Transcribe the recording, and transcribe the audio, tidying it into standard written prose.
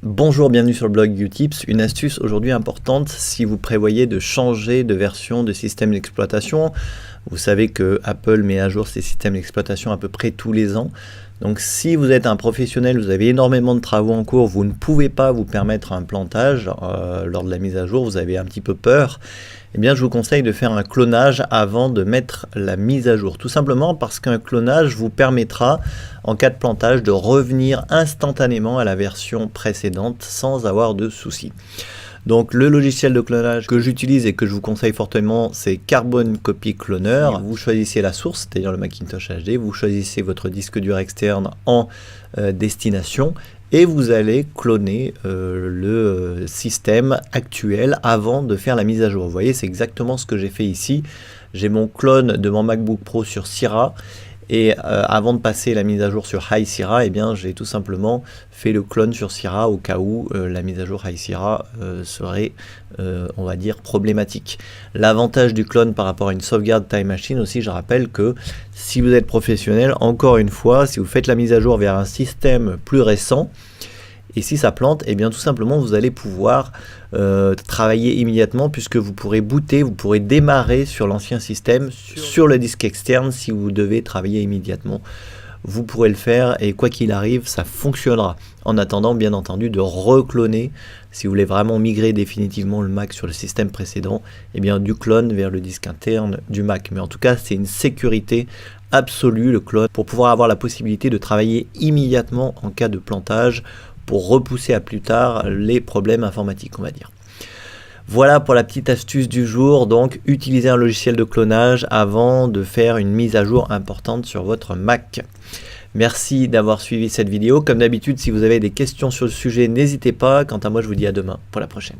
Bonjour, bienvenue sur le blog Utips. Une astuce aujourd'hui importante si vous prévoyez de changer de version de système d'exploitation. Vous savez que Apple met à jour ses systèmes d'exploitation à peu près tous les ans. Donc si vous êtes un professionnel, vous avez énormément de travaux en cours, vous ne pouvez pas vous permettre un plantage lors de la mise à jour, vous avez un petit peu peur, eh bien je vous conseille de faire un clonage avant de mettre la mise à jour. Tout simplement parce qu'un clonage vous permettra, en cas de plantage, de revenir instantanément à la version précédente sans avoir de soucis. Donc le logiciel de clonage que j'utilise et que je vous conseille fortement, c'est Carbon Copy Cloner. Vous choisissez la source, c'est-à-dire le Macintosh HD, vous choisissez votre disque dur externe en destination et vous allez cloner le système actuel avant de faire la mise à jour. Vous voyez, c'est exactement ce que j'ai fait ici. J'ai mon clone de mon MacBook Pro sur Syrah. Et avant de passer la mise à jour sur High Sierra, eh bien, j'ai tout simplement fait le clone sur Syrah au cas où la mise à jour High Sierra serait, on va dire, problématique. L'avantage du clone par rapport à une sauvegarde Time Machine aussi, je rappelle que si vous êtes professionnel, encore une fois, si vous faites la mise à jour vers un système plus récent, et si ça plante, eh bien tout simplement vous allez pouvoir travailler immédiatement puisque vous pourrez booter, vous pourrez démarrer sur l'ancien système, sur le disque externe si vous devez travailler immédiatement. Vous pourrez le faire et quoi qu'il arrive, ça fonctionnera. En attendant, bien entendu, de recloner, si vous voulez vraiment migrer définitivement le Mac sur le système précédent, eh bien du clone vers le disque interne du Mac. Mais en tout cas, c'est une sécurité absolue, le clone, pour pouvoir avoir la possibilité de travailler immédiatement en cas de plantage, pour repousser à plus tard les problèmes informatiques, on va dire. Voilà pour la petite astuce du jour. Donc, utilisez un logiciel de clonage avant de faire une mise à jour importante sur votre Mac. Merci d'avoir suivi cette vidéo. Comme d'habitude, si vous avez des questions sur le sujet, n'hésitez pas. Quant à moi, je vous dis à demain pour la prochaine.